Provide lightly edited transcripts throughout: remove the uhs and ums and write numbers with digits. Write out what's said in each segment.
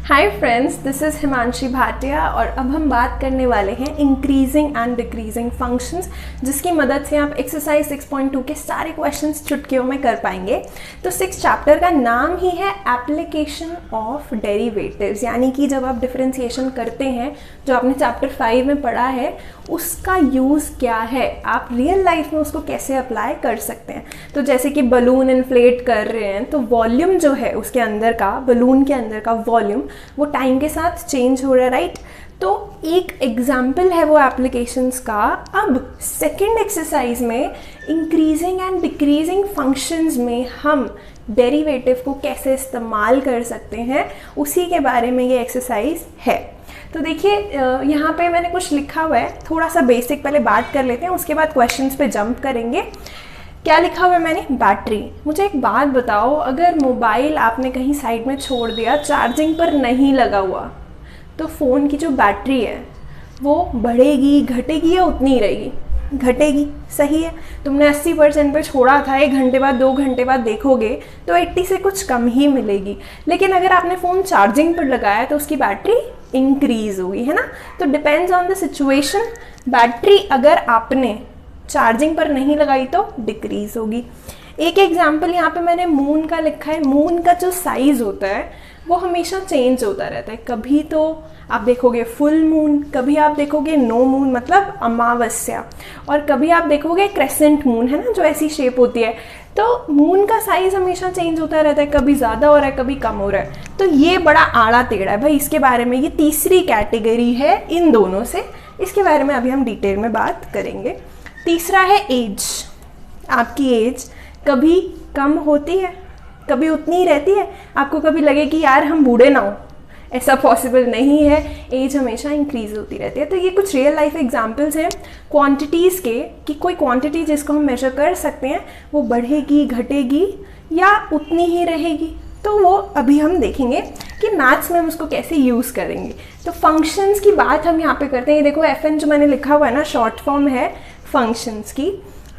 Hi friends, this is Himanshi Bhatia और अब हम बात करने वाले हैं इंक्रीजिंग एंड डिक्रीजिंग फंक्शंस, जिसकी मदद से आप एक्सरसाइज 6.2 के सारे क्वेश्चंस चुटकियों में कर पाएंगे। तो 6 चैप्टर का नाम ही है एप्लीकेशन ऑफ डेरिवेटिव्स, यानी कि जब आप डिफरेंशिएशन करते हैं, जो आपने चैप्टर 5 में पढ़ा है, उसका यूज़ क्या है, आप रियल लाइफ में उसको कैसे अप्लाई कर सकते हैं। तो जैसे कि बलून इन्फ्लेट कर रहे हैं, तो वॉल्यूम जो है उसके अंदर का, बलून के अंदर का वॉल्यूम, वो टाइम के साथ चेंज हो रहा है, राइट। तो एक एग्जाम्पल है वो एप्लीकेशंस का। अब सेकेंड एक्सरसाइज में इंक्रीजिंग एंड डिक्रीजिंग फंक्शंस में हम डेरिवेटिव को कैसे इस्तेमाल कर सकते हैं, उसी के बारे में ये एक्सरसाइज है। तो देखिए, यहाँ पे मैंने कुछ लिखा हुआ है, थोड़ा सा बेसिक पहले बात कर लेते हैं, उसके बाद क्वेश्चंस पे जंप करेंगे। क्या लिखा हुआ है मैंने? बैटरी। मुझे एक बात बताओ, अगर मोबाइल आपने कहीं साइड में छोड़ दिया, चार्जिंग पर नहीं लगा हुआ, तो फ़ोन की जो बैटरी है वो बढ़ेगी, घटेगी या उतनी ही रहेगी? घटेगी, सही है। तुमने 80% पे छोड़ा था, 1 घंटे बाद 2 घंटे बाद देखोगे तो 80 से कुछ कम ही मिलेगी। लेकिन अगर आपने फ़ोन चार्जिंग पर लगाया तो उसकी बैटरी इंक्रीज़ होगी, है ना। तो depends on the situation. Battery अगर आपने चार्जिंग पर नहीं लगाई तो डिक्रीज होगी। एक एग्जाम्पल यहाँ पे मैंने मून का लिखा है। मून का जो साइज होता है वो हमेशा चेंज होता रहता है। कभी तो आप देखोगे फुल मून, कभी आप देखोगे नो मून मतलब अमावस्या, और कभी आप देखोगे क्रेसेंट मून, है ना, जो ऐसी शेप होती है। तो मून का साइज हमेशा चेंज होता रहता है, कभी ज़्यादा हो रहा है, कभी कम हो रहा है। तो ये बड़ा आड़ा टेढ़ा है भाई, इसके बारे में, ये तीसरी कैटेगरी है इन दोनों से। इसके बारे में अभी हम डिटेल में बात करेंगे। तीसरा है एज। आपकी एज कभी कम होती है, कभी उतनी ही रहती है। आपको कभी लगे कि यार हम बूढ़े ना हो, ऐसा पॉसिबल नहीं है। एज हमेशा इंक्रीज होती रहती है। तो ये कुछ रियल लाइफ एग्जांपल्स हैं क्वांटिटीज़ के, कि कोई क्वांटिटी जिसको हम मेजर कर सकते हैं वो बढ़ेगी, घटेगी या उतनी ही रहेगी। तो वो अभी हम देखेंगे कि मैथ्स में हम उसको कैसे यूज़ करेंगे। तो फंक्शंस की बात हम यहाँ पे करते हैं। देखो FN जो मैंने लिखा हुआ है ना, शॉर्ट फॉर्म है फंक्शंस की।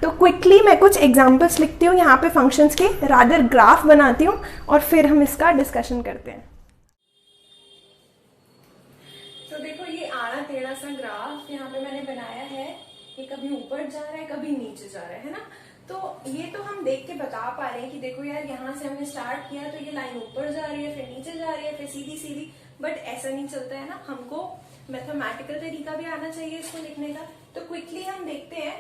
तो क्विकली मैं कुछ एग्जांपल्स लिखती हूँ यहाँ पे फंक्शंस के, रादर ग्राफ बनाती हूँ, और फिर हम इसका डिस्कशन करते हैं। तो देखो, ये आड़ा टेढ़ा सा ग्राफ यहाँ पे मैंने बनाया है। ये कभी ऊपर जा रहा है, कभी नीचे जा रहा है ना। तो ये तो हम देख के बता पा रहे हैं कि देखो यार, यहाँ से हमने स्टार्ट किया तो ये लाइन ऊपर जा रही है, फिर नीचे जा रही है, फिर सीधी सीधी। बट ऐसा नहीं चलता है ना, हमको मैथमेटिकल तरीका भी आना चाहिए इसको लिखने का। तो क्विकली हम देखते हैं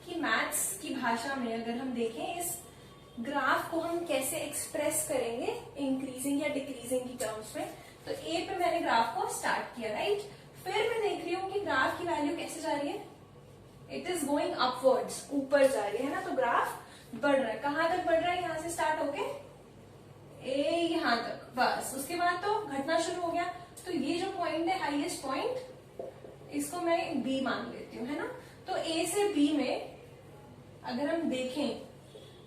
कि मैथ्स की भाषा में अगर हम देखें, इस ग्राफ को हम कैसे एक्सप्रेस करेंगे इंक्रीजिंग या डिक्रीजिंग की टर्म्स में। तो ए पे मैंने ग्राफ को स्टार्ट किया, राइट। फिर मैं देख रही हूँ कि ग्राफ की वैल्यू कैसे जा रही है, इट इज गोइंग अपवर्ड्स, ऊपर जा रही है ना। तो ग्राफ बढ़ रहा है। कहां तक बढ़ रहा है? यहाँ से स्टार्ट होके ए यहाँ तक, बस। उसके बाद तो घटना शुरू हो गया। तो ये जो पॉइंट है, हाईएस्ट पॉइंट, इसको मैं बी मान लेती हूँ, है ना। तो ए से बी में अगर हम देखें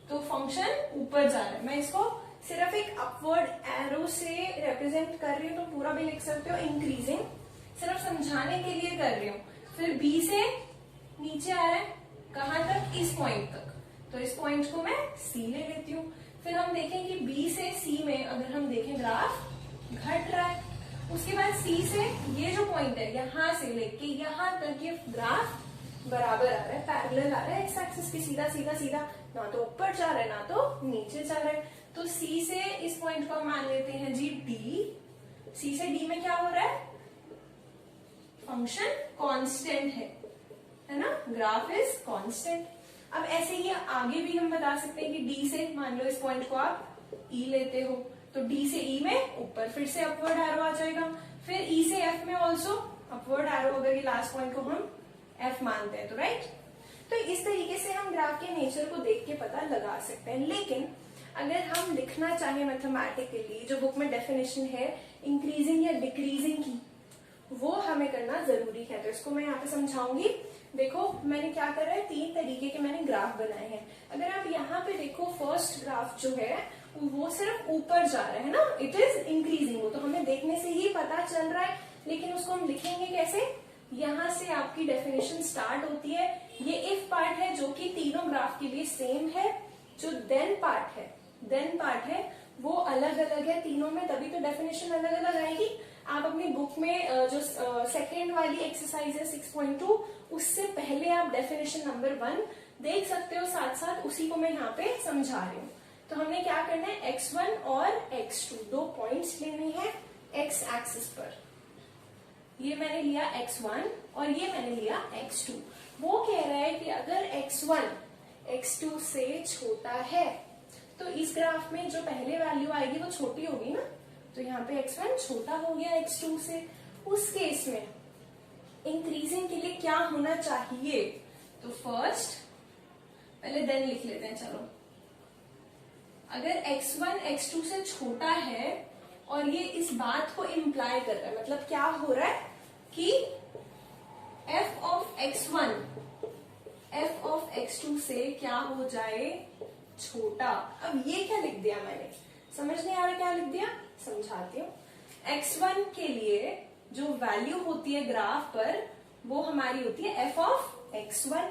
तो फंक्शन ऊपर जा रहा है। मैं इसको सिर्फ एक अपवर्ड एरो से रिप्रेजेंट कर रही हूँ, तो पूरा भी लिख सकते हो इंक्रीजिंग, सिर्फ समझाने के लिए कर रही हूँ। फिर बी से नीचे आ रहा है, कहां तक? इस पॉइंट तक। तो इस पॉइंट को मैं सी ले लेती हूँ। फिर हम देखें कि बी से सी में अगर हम देखें, ग्राफ घट रहा है। उसके बाद सी से ये जो पॉइंट है, यहां से लेके यहां तक ये ग्राफ बराबर आ रहा है, पैरेलल आ रहा है एक्स एक्सिस के, सीधा सीधा सीधा, ना तो ऊपर जा रहा है ना तो नीचे जा रहा है। तो सी से इस पॉइंट को हम मान लेते हैं जी डी। सी से डी में क्या हो रहा है? फंक्शन कांस्टेंट है ना, ग्राफ इज कांस्टेंट। अब ऐसे ही आगे भी हम बता सकते हैं कि डी से, मान लो इस पॉइंट को आप ई लेते हो, तो डी से ई में ऊपर फिर से अपवर्ड एरो आ जाएगा। फिर ई से एफ में ऑल्सो अपवर्ड एरो, अगर ये लास्ट पॉइंट को हम एफ मानते हैं तो, राइट। तो इस तरीके से हम ग्राफ के नेचर को देख के पता लगा सकते हैं। लेकिन अगर हम लिखना चाहें मैथमेटिकली, जो बुक में डेफिनेशन है इंक्रीजिंग या डिक्रीजिंग की, वो हमें करना जरूरी है। तो इसको मैं यहाँ पे समझाऊंगी। देखो, मैंने क्या करा है, 3 तरीके के मैंने ग्राफ बनाए हैं। अगर आप यहाँ पे देखो, फर्स्ट ग्राफ जो है वो सिर्फ ऊपर जा रहा है ना, इट इज इंक्रीजिंग। वो तो हमें देखने से ही पता चल रहा है, लेकिन उसको हम लिखेंगे कैसे? यहाँ से आपकी डेफिनेशन स्टार्ट होती है। ये इफ पार्ट है जो कि तीनों ग्राफ के लिए सेम है। जो देन पार्ट है वो अलग अलग है तीनों में, तभी तो डेफिनेशन अलग अलग आएगी। आप अपनी बुक में जो सेकेंड वाली एक्सरसाइज है 6.2, उससे पहले आप डेफिनेशन नंबर 1 देख सकते हो, साथ साथ उसी को मैं यहाँ पे समझा रही हूँ। तो हमने क्या करना है, x1 और x2 दो पॉइंट्स लेने हैं x एक्सिस पर। ये मैंने लिया x1 और ये मैंने लिया x2। वो कह रहा है कि अगर x1 x2 से छोटा है तो इस ग्राफ में जो पहले वैल्यू आएगी वो छोटी होगी ना, तो यहाँ पे x1 छोटा हो गया x2 से। उस केस में इंक्रीजिंग के लिए क्या होना चाहिए, तो फर्स्ट पहले देन लिख लेते हैं। चलो, अगर x1 x2 से छोटा है और ये इस बात को इम्प्लाई कर रहा है, मतलब क्या हो रहा है कि f of x1 f of x2 से क्या हो जाए, छोटा। अब ये क्या लिख दिया मैंने, समझ नहीं आ रहा क्या लिख दिया, समझाती हूँ। x1 के लिए जो वैल्यू होती है ग्राफ पर वो हमारी होती है f ऑफ x1,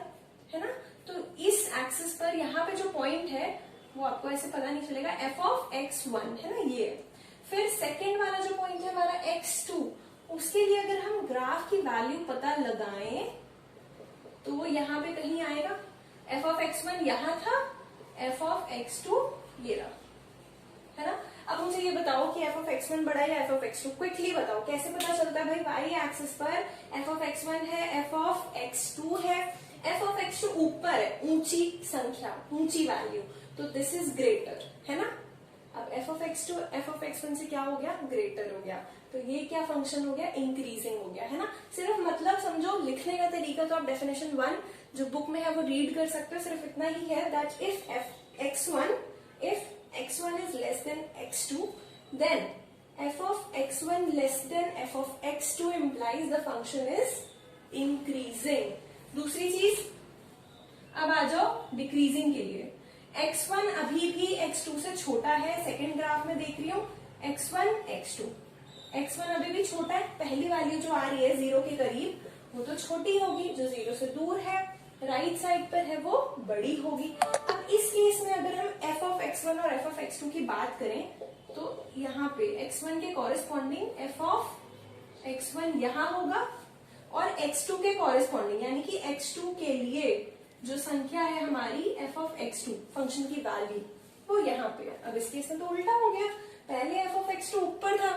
है ना। तो इस एक्सिस पर यहाँ पे जो पॉइंट है वो आपको ऐसे पता नहीं चलेगा, f ऑफ x1 है ना ये। फिर सेकेंड वाला जो पॉइंट है हमारा x2, उसके लिए अगर हम ग्राफ की वैल्यू पता लगाएं तो वो यहाँ पे कहीं आएगा। f ऑफ x1 यहाँ था, f ऑफ x2 ये रहा, है ना। अब मुझे ये बताओ कि f ऑफ x1 बड़ा है या f ऑफ x2, क्विकली बताओ कैसे पता चलता है भाई। y एक्सिस पर f ऑफ x1 है, f ऑफ x2 है, f ऑफ x2 ऊपर है, ऊंची संख्या, ऊंची वैल्यू, तो दिस इज ग्रेटर, है ना। अब f of x2 f of x1 से क्या हो गया, ग्रेटर हो गया, तो ये क्या फंक्शन हो गया, इंक्रीजिंग हो गया, है ना। सिर्फ मतलब समझो, लिखने का तरीका तो आप डेफिनेशन 1 जो बुक में है वो रीड कर सकते हो, सिर्फ इतना ही है that if x1 is less than x2 then f of x1 less than f of x2 implies the function is increasing। दूसरी चीज, अब आ जाओ डिक्रीजिंग के लिए। x1 अभी भी x2 से छोटा है, सेकेंड ग्राफ में देख रही हूँ x1 x2, x1 अभी भी छोटा है, पहली वैल्यू जो आ रही है 0 के करीब वो तो छोटी होगी, जो 0 से दूर है राइट साइड पर है वो बड़ी होगी। अब इस केस में अगर हम f ऑफ x1 और f ऑफ x2 की बात करें तो यहाँ पे x1 के कॉरेस्पॉन्डिंग f ऑफ x1 यहाँ होगा और x2 के कॉरेस्पॉन्डिंग यानी कि x2 के लिए जो संख्या है हमारी f ऑफ x2 फंक्शन की वैल्यू वो यहाँ पे है। अब इस केस में तो उल्टा हो गया, पहले f ऑफ x2 ऊपर था,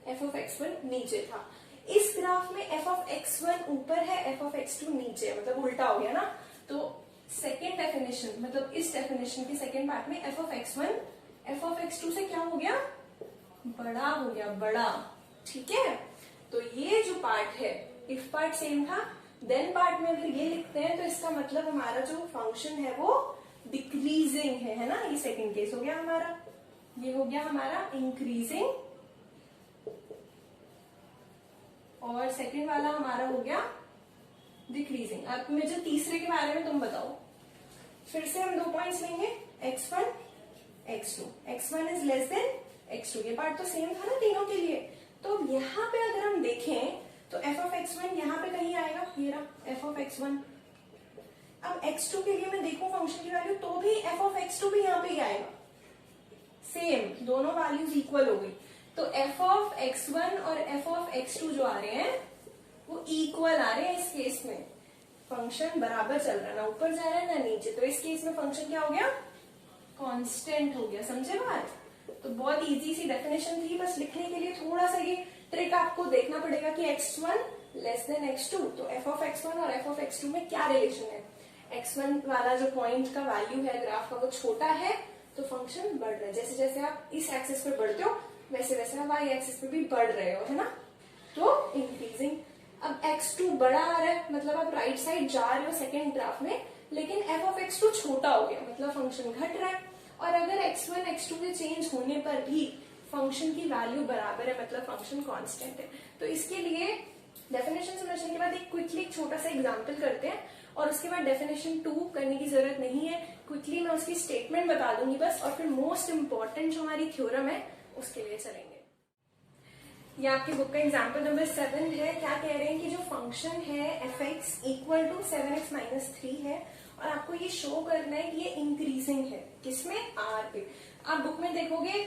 f ऑफ x1 नीचे था। इस ग्राफ में f ऑफ x1 ऊपर है, f ऑफ x2 नीचे है, मतलब उल्टा हो गया ना। तो सेकेंड डेफिनेशन, मतलब इस डेफिनेशन के सेकेंड पार्ट में f of x1 f of x2 से क्या हो गया, बड़ा हो गया, बड़ा, ठीक है। तो ये जो पार्ट है, इफ पार्ट सेम था, देन पार्ट में अगर ये लिखते हैं तो इसका मतलब हमारा जो फंक्शन है वो डिक्रीजिंग है ना। ये सेकेंड केस हो गया हमारा, ये हो गया हमारा इंक्रीजिंग, और सेकेंड वाला हमारा हो गया डिक्रीजिंग। अब मुझे तीसरे के बारे में तुम बताओ। फिर से हम दो पॉइंट्स लेंगे, x1 x2, x1 is less than x2, ये पार्ट तो सेम था ना तीनों के लिए। तो यहाँ पे अगर हम देखें तो f ऑफ x1 यहाँ पे कहीं आएगा, ये रहा f ऑफ x1। अब x2 के लिए मैं देखूं फंक्शन की वैल्यू तो भी f ऑफ x2 भी यहाँ पे ही आएगा, सेम, दोनों वैल्यूज इक्वल हो गई। तो f ऑफ x1 और f ऑफ x2 जो आ रहे हैं वो इक्वल आ रहे हैं। इस केस में फंक्शन बराबर चल रहा है, ना ऊपर जा रहा है ना नीचे, तो इस केस में फंक्शन क्या हो गया, कांस्टेंट हो गया। समझे बात। तो बहुत इजी सी डेफिनेशन थी, बस लिखने के लिए थोड़ा सा ये ट्रिक आपको देखना पड़ेगा कि x1 लेस देन x2, तो f ऑफ x1 और f ऑफ x2 में क्या रिलेशन है। x1 वाला जो पॉइंट का वैल्यू है ग्राफ का वो छोटा है तो फंक्शन बढ़ रहा है, जैसे जैसे आप इस एक्सिस पे बढ़ते हो वैसे वैसे आप y एक्सिस पे भी बढ़ रहे हो, है ना, तो इंक्रीजिंग। अब x2 बड़ा आ रहा है, मतलब आप राइट साइड जा रहे हो सेकेंड ग्राफ में, लेकिन f ऑफ x2 छोटा हो गया, मतलब फंक्शन घट रहा है। और अगर x1 x2 के चेंज होने पर भी फंक्शन की वैल्यू बराबर है, मतलब फंक्शन कांस्टेंट है। तो इसके लिए डेफिनेशन समझने के बाद एक क्विकली एक छोटा सा एग्जांपल करते हैं और उसके बाद डेफिनेशन 2 करने की जरूरत नहीं है, क्विकली मैं उसकी स्टेटमेंट बता दूंगी बस, और फिर मोस्ट इंपॉर्टेंट जो हमारी थ्योरम है उसके लिए चलेंगे। ये आपकी बुक का एग्जाम्पल नंबर 7 है। क्या कह रहे हैं कि जो फंक्शन है f(x) equal to 7x minus 3 है और आपको ये शो करना है कि ये इंक्रीजिंग है, किसमें, r पे। आप बुक में देखोगे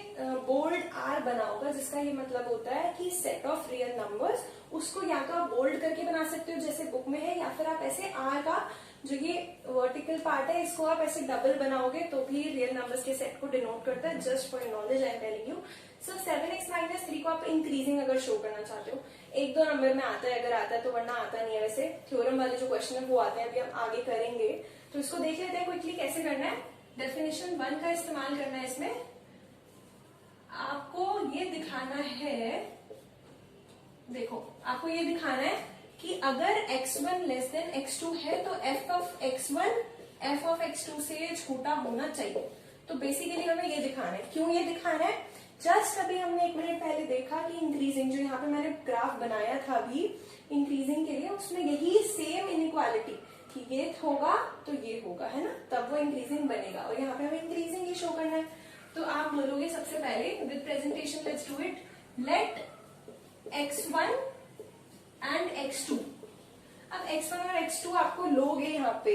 बोल्ड आर बना होगा, जिसका ये मतलब होता है कि सेट ऑफ रियल नंबर्स, उसको या तो आप बोल्ड करके बना सकते हो जैसे बुक में है, या फिर आप ऐसे आर का जो ये वर्टिकल पार्ट है इसको आप ऐसे डबल बनाओगे तो भी रियल नंबर्स के सेट को डिनोट करता है। Just for knowledge I am telling you. So 7x-3 को आप इंक्रीजिंग अगर शो करना चाहते हो, एक दो नंबर में आता है अगर आता है तो, वरना आता नहीं है। वैसे थ्योरम वाले जो क्वेश्चन है वो आते हैं, अभी हम आगे करेंगे तो इसको देख लेते हैं क्विकली कैसे करना है। डेफिनेशन 1 का इस्तेमाल करना है इसमें। आपको ये दिखाना है, देखो आपको ये दिखाना है कि अगर x1 लेस देन x2 है तो f of x1 f of x2 से छोटा होना चाहिए। तो बेसिकली हमें ये दिखाना है। क्यों ये दिखाना है? जस्ट अभी हमने 1 मिनट पहले देखा कि इंक्रीजिंग, जो यहाँ पे मैंने ग्राफ बनाया था अभी इंक्रीजिंग के लिए, उसमें यही सेम इनइक्वालिटी कि ये होगा तो ये होगा, है ना, तब वो इंक्रीजिंग बनेगा। और यहाँ पे हमें इंक्रीजिंग ही शो करना है। तो आप बोलोगे सबसे पहले with presentation, let's do it, let x1 and x2। अब x1 और x2 आपको लोगे यहाँ पे,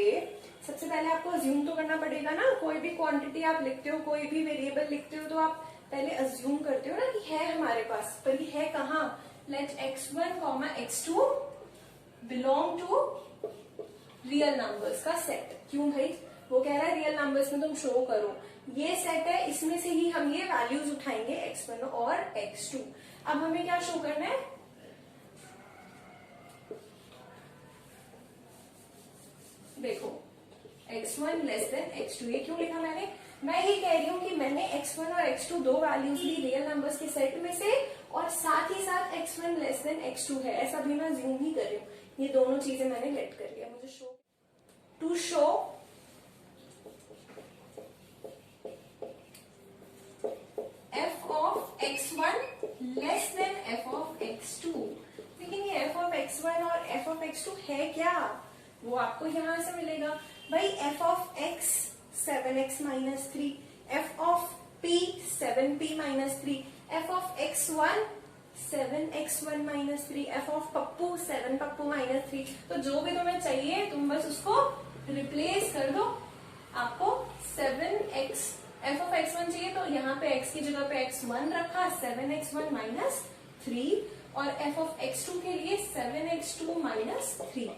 सबसे पहले आपको अज्यूम तो करना पड़ेगा ना। कोई भी क्वांटिटी आप लिखते हो, कोई भी वेरिएबल लिखते हो, तो आप पहले अज्यूम करते हो ना कि है हमारे पास, पर ये है कहाँ? Let x1, x2 belong to real numbers का सेट। क्यों भाई? वो कह रहा है रियल नंबर्स में तुम शो करो, ये सेट है, इसमें से ही हम ये वैल्यूज उठाएंगे x1 और x2। अब हमें क्या शो करना है? देखो x1 लेस देन x2। ये क्यों लिखा मैंने? मैं ये कह रही हूं कि मैंने x1 और x2 दो वैल्यूज ली रियल नंबर्स के सेट में से, और साथ ही साथ x1 लेस देन x2 है, ऐसा भी मैं ज्यूम ही कर रही हूँ। ये दोनों चीजें मैंने लेट कर लिया। मुझे show to show f of x1 less than f of x2। लेकिन ये f ऑफ x1 और f ऑफ x2 है क्या? वो आपको यहां से मिलेगा भाई। f of x 7x minus 3, f of p 7p minus 3, f of x1 7x1 minus 3, f of Pappu 7 Pappu minus 3। तो जो भी तुम्हें चाहिए तुम बस उसको रिप्लेस कर दो। आपको 7x f ऑफ x1 चाहिए तो यहाँ पे x की जगह पे x1 रखा, 7x1 माइनस 3, और f ऑफ x2 के लिए 7x2 माइनस 3।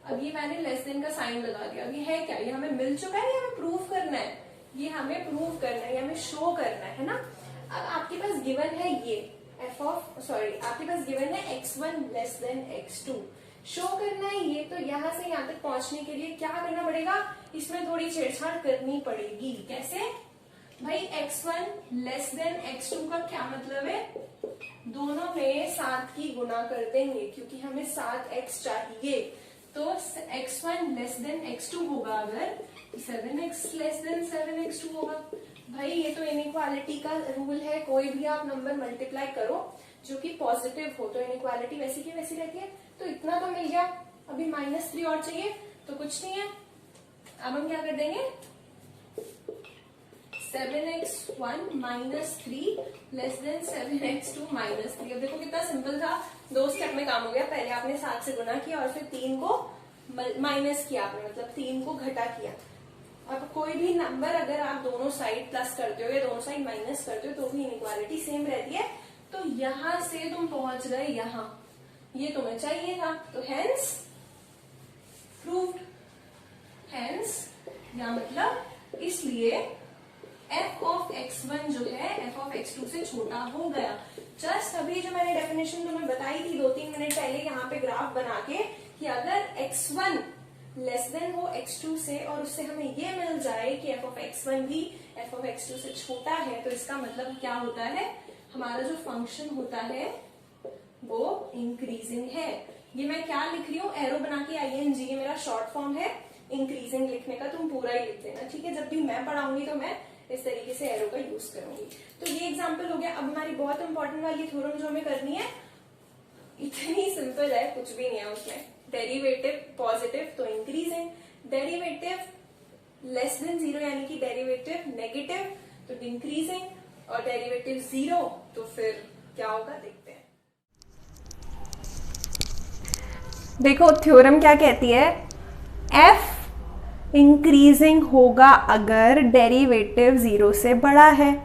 अब ये मैंने लेस देन का साइन लगा दिया। अब ये है क्या? ये हमें मिल चुका है, ये हमें प्रूव करना है, ये हमें प्रूव करना है, ये हमें शो करना है ना। अब आपके पास गिवन है ये आपके पास गिवन है x1 less then x2, show करना है ये। तो यहाँ से यहाँ तक पहुंचने के लिए क्या करना पड़ेगा? इसमें थोड़ी छेड़छाड़ करनी पड़ेगी। कैसे भाई? x1 लेस देन x2 का क्या मतलब है? दोनों में 7 की गुना कर देंगे, क्योंकि हमें 7x चाहिए। तो x1 लेस देन x2 होगा अगर, 7x लेस देन 7x2 होगा। भाई ये तो इनइक्वालिटी का रूल है, कोई भी आप नंबर मल्टीप्लाई करो जो कि पॉजिटिव हो तो इनइक्वालिटी वैसी की वैसी रहती है। तो इतना तो मिल गया, अभी -3 और चाहिए, तो कुछ नहीं है। अब हम क्या कर देंगे? 7x1 minus 3 less than 7x2 minus 3। अब देखो कितना सिंपल था, 2 स्टेप में काम हो गया। पहले आपने 7 से गुना किया और फिर 3 को माइनस किया आपने, मतलब 3 को घटा किया। अब कोई भी नंबर अगर आप दोनों साइड प्लस करते हो या दोनों साइड माइनस करते हो तो भी इनइक्वालिटी सेम रहती है। तो यहां से तुम पहुंच गए यहाँ, ये तुम्हें चाहिए था, तो हेंस प्रूव्ड। हेंस या मतलब इसलिए f ऑफ x1 जो है f ऑफ x2 से छोटा हो गया। जस्ट अभी जो मैंने डेफिनेशन तुम्हें बताई थी 2-3 मिनट पहले यहाँ पे ग्राफ बना के, कि अगर x1 लेस देन हो x2 से और उससे हमें ये मिल जाए कि f ऑफ x1 भी f ऑफ x2 से छोटा है, तो इसका मतलब क्या होता है? हमारा जो फंक्शन होता है वो इंक्रीजिंग है। ये मैं क्या लिख रही हूँ? एरो बना के ing, ये मेरा शॉर्ट फॉर्म है इंक्रीजिंग लिखने का। तुम पूरा ही लिख देना, ठीक है? जब भी मैं पढ़ाऊंगी तो मैं इस तरीके से एरो का यूज करूंगी। तो ये एग्जांपल हो गया। अब हमारी बहुत इंपॉर्टेंट वाली थ्योरम जो हमें करनी है, इतनी सिंपल है, कुछ भी नहीं है उसमें। डेरिवेटिव पॉजिटिव तो इंक्रीजिंग, डेरिवेटिव लेस देन 0 यानी कि डेरिवेटिव नेगेटिव तो डिक्रीजिंग, और डेरिवेटिव 0 तो फिर क्या होगा देखते हैं। देखो थ्योरम क्या कहती है? f इंक्रीजिंग होगा अगर डेरिवेटिव 0 से बड़ा है,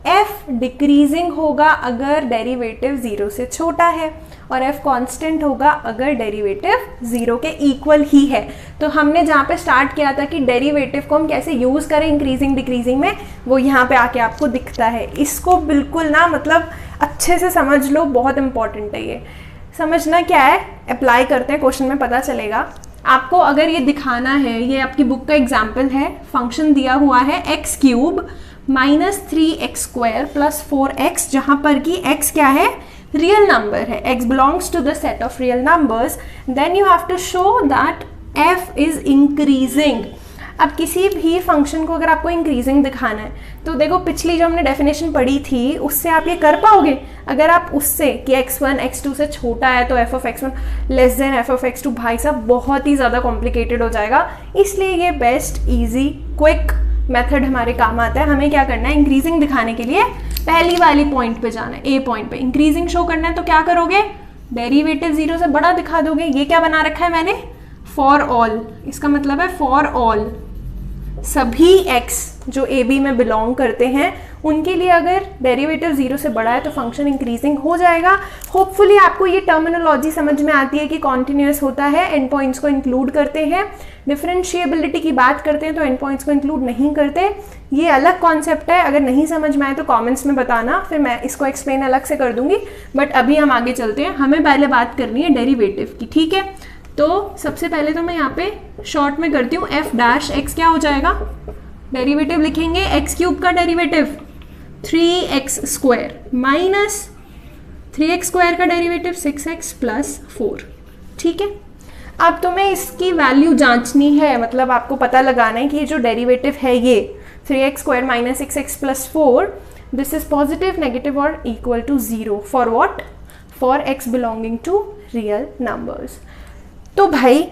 f डिक्रीजिंग होगा अगर डेरिवेटिव 0 से छोटा है, और f कांस्टेंट होगा अगर डेरिवेटिव 0 के इक्वल ही है। तो हमने जहाँ पे स्टार्ट किया था कि डेरिवेटिव को हम कैसे यूज़ करें इंक्रीजिंग डिक्रीजिंग में, वो यहाँ पे आके आपको दिखता है। इसको बिल्कुल ना मतलब अच्छे से समझ लो, बहुत इंपॉर्टेंट है ये समझना। क्या है, अप्लाई करते हैं, क्वेश्चन में पता चलेगा आपको। अगर ये दिखाना है, ये आपकी बुक का एग्जाम्पल है, फंक्शन दिया हुआ है x cube minus 3x² plus 4x, जहाँ पर कि x क्या है, रियल नंबर है, x belongs to the set of real numbers, then you have to show that f is increasing. अब किसी भी फंक्शन को अगर आपको इंक्रीजिंग दिखाना है तो देखो पिछली जो हमने डेफिनेशन पढ़ी थी उससे आप ये कर पाओगे। अगर आप उससे कि x1 x2 से छोटा है तो f of x1 less than f of x2, भाई साहब बहुत ही ज़्यादा कॉम्प्लिकेटेड हो जाएगा। इसलिए ये बेस्ट ईजी क्विक मेथड हमारे काम आता है। हमें क्या करना है, इंक्रीजिंग दिखाने के लिए पहली वाली पॉइंट पे जाना है, ए पॉइंट पे इंक्रीजिंग शो करना है। तो क्या करोगे, डेरिवेटिव 0 से बड़ा दिखा दोगे। ये क्या बना रखा है मैंने, फॉर ऑल, इसका मतलब है फॉर ऑल सभी x जो ए बी में बिलोंग करते हैं उनके लिए अगर डेरिवेटिव 0 से बड़ा है तो फंक्शन इंक्रीजिंग हो जाएगा। होपफुली आपको ये टर्मिनोलॉजी समझ में आती है कि कॉन्टिन्यूस होता है, एंड पॉइंट्स को इंक्लूड करते हैं, डिफरेंशिएबिलिटी की बात करते हैं तो एंड पॉइंट्स को इंक्लूड नहीं करते। ये अलग कॉन्सेप्ट है, अगर नहीं समझ में आए तो कमेंट्स में बताना, फिर मैं इसको एक्सप्लेन अलग से कर दूंगी। बट अभी हम आगे चलते हैं, हमें पहले बात करनी है डेरिवेटिव की, ठीक है। तो सबसे पहले तो मैं यहाँ पे शॉर्ट में करती हूँ, f डैश x क्या हो जाएगा, डेरिवेटिव लिखेंगे x क्यूब का डेरिवेटिव 3x² माइनस 3x² का डेरिवेटिव 6x प्लस 4, ठीक है। अब तुम्हें इसकी वैल्यू जांचनी है, मतलब आपको पता लगाना है कि ये जो डेरिवेटिव है ये 3x² minus 6x plus 4, this is positive, negative और equal to 0 for what, for x belonging to real numbers. तो भाई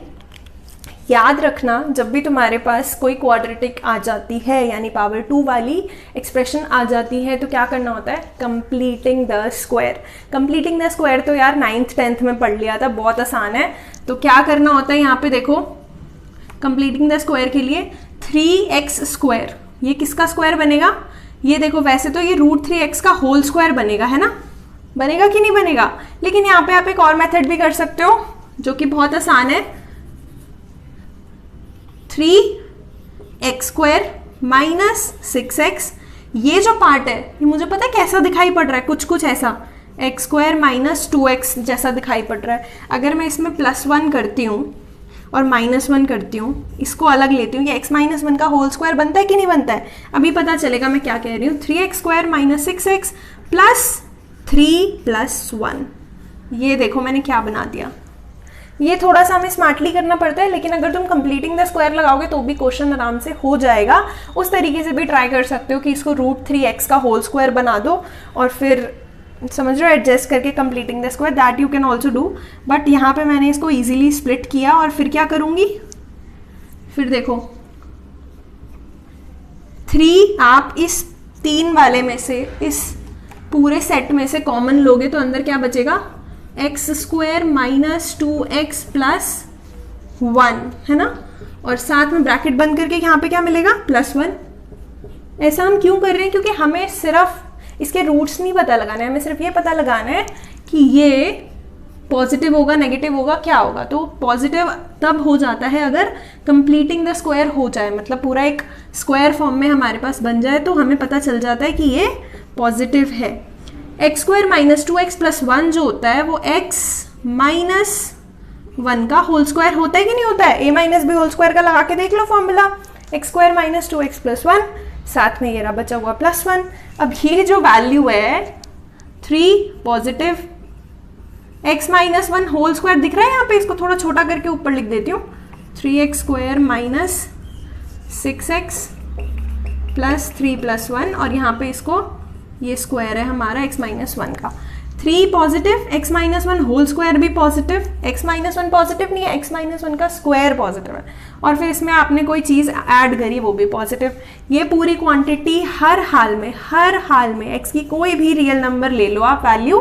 याद रखना, जब भी तुम्हारे पास कोई क्वाड्रेटिक आ जाती है यानी पावर 2 वाली एक्सप्रेशन आ जाती है तो क्या करना होता है, completing the square. Completing the square तो यार 9th 10th में पढ़ लिया था, बहुत आसान है। तो क्या करना होता है, यहाँ पे देखो कंप्लीटिंग द स्क्वायर के लिए 3x², ये किसका स्क्वायर बनेगा, ये देखो वैसे तो ये √3x का होल स्क्वायर बनेगा, है ना, बनेगा कि नहीं बनेगा। लेकिन यहाँ पे आप एक और मेथड भी कर सकते हो जो कि बहुत आसान है, 3x² माइनस 6x, ये जो पार्ट है ये मुझे पता है कैसा दिखाई पड़ रहा है, कुछ कुछ ऐसा x² माइनस 2x जैसा दिखाई पड़ रहा है। अगर मैं इसमें +1 करती हूँ और -1 करती हूँ, इसको अलग लेती हूँ, ये x माइनस 1 का होल स्क्वायर बनता है कि नहीं बनता है, अभी पता चलेगा मैं क्या कह रही हूँ। 3x² माइनस 6x प्लस 3 + 1, ये देखो मैंने क्या बना दिया। ये थोड़ा सा हमें स्मार्टली करना पड़ता है, लेकिन अगर तुम कंप्लीटिंग द स्क्वायर लगाओगे तो भी क्वेश्चन आराम से हो जाएगा। उस तरीके से भी ट्राई कर सकते हो कि इसको √3x का होल स्क्वायर बना दो और फिर समझ रहे हो एडजस्ट करके completing the square, that you can also do. But यहाँ पे मैंने इसको ईजिली स्प्लिट किया और फिर क्या करूँगी, फिर देखो 3 आप इस 3 वाले में से, इस पूरे सेट में से कॉमन लोगे तो अंदर क्या बचेगा, x² माइनस 2x प्लस 1, है ना, और साथ में ब्रैकेट बंद करके यहाँ पे क्या मिलेगा, +1। ऐसा हम क्यों कर रहे हैं, क्योंकि हमें सिर्फ इसके रूट्स नहीं पता लगाना है, हमें सिर्फ ये पता लगाना है कि ये पॉजिटिव होगा नेगेटिव होगा क्या होगा। तो पॉजिटिव तब हो जाता है अगर कंप्लीटिंग द स्क्वायर हो जाए, मतलब पूरा एक स्क्वायर फॉर्म में हमारे पास बन जाए तो हमें पता चल जाता है कि ये पॉजिटिव है। x² माइनस 2x प्लस 1 जो होता है वो x माइनस 1 का होल स्क्वायर होता है कि नहीं होता है, a minus b whole square का लगा के देख लो formula, x² minus 2x plus 1, साथ में ये रहा बचा हुआ +1। अब ये जो वैल्यू है 3 positive, x minus 1 whole square दिख रहा है यहाँ पे, इसको थोड़ा छोटा करके ऊपर लिख देती हूँ, 3x² माइनस 6x प्लस 3 + 1, और यहाँ पे इसको ये स्क्वायर है हमारा x माइनस 1 का, 3 positive, x minus 1 whole square भी पॉजिटिव, x माइनस 1 पॉजिटिव नहीं है, x माइनस 1 का स्क्वायर पॉजिटिव है, और फिर इसमें आपने कोई चीज़ ऐड करी वो भी पॉजिटिव। ये पूरी क्वांटिटी हर हाल में x की कोई भी रियल नंबर ले लो आप, वैल्यू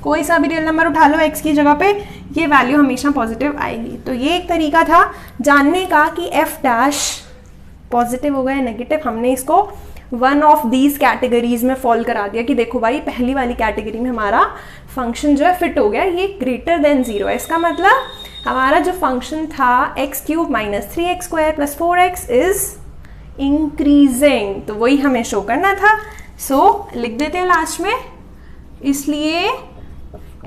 कोई सा भी रियल नंबर उठा लो x की जगह पे, ये वैल्यू हमेशा पॉजिटिव आएगी। तो ये एक तरीका था जानने का कि एफ डैश पॉजिटिव होगा या नेगेटिव। हमने इसको वन ऑफ दीज कैटेगरीज में फॉल करा दिया कि देखो भाई पहली वाली कैटेगरी में हमारा फंक्शन जो है फिट हो गया, ये ग्रेटर देन 0 है। इसका मतलब हमारा जो फंक्शन था x³ - 3x² + 4x is increasing, तो वही हमें शो करना था। सो लिख देते हैं लास्ट में, इसलिए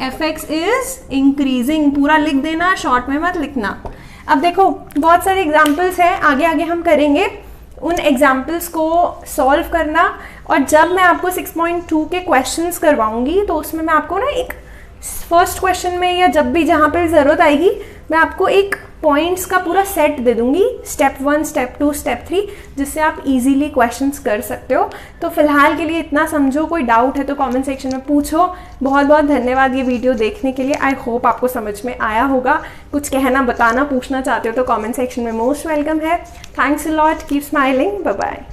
fx इज इंक्रीजिंग, पूरा लिख देना, शॉर्ट में मत लिखना। अब देखो बहुत सारे एग्जाम्पल्स हैं, आगे आगे हम करेंगे उन एग्जाम्पल्स को सॉल्व करना। और जब मैं आपको 6.2 के क्वेश्चंस करवाऊंगी तो उसमें मैं आपको ना एक फर्स्ट क्वेश्चन में या जब भी जहाँ पे ज़रूरत आएगी मैं आपको एक पॉइंट्स का पूरा सेट दे दूंगी, स्टेप 1, स्टेप 2, स्टेप 3, जिससे आप इजीली क्वेश्चंस कर सकते हो। तो फिलहाल के लिए इतना समझो, कोई डाउट है तो कमेंट सेक्शन में पूछो। बहुत बहुत धन्यवाद ये वीडियो देखने के लिए। आई होप आपको समझ में आया होगा। कुछ कहना, बताना, पूछना चाहते हो तो कमेंट सेक्शन में मोस्ट वेलकम है। Thanks a lot, keep smiling, bye bye.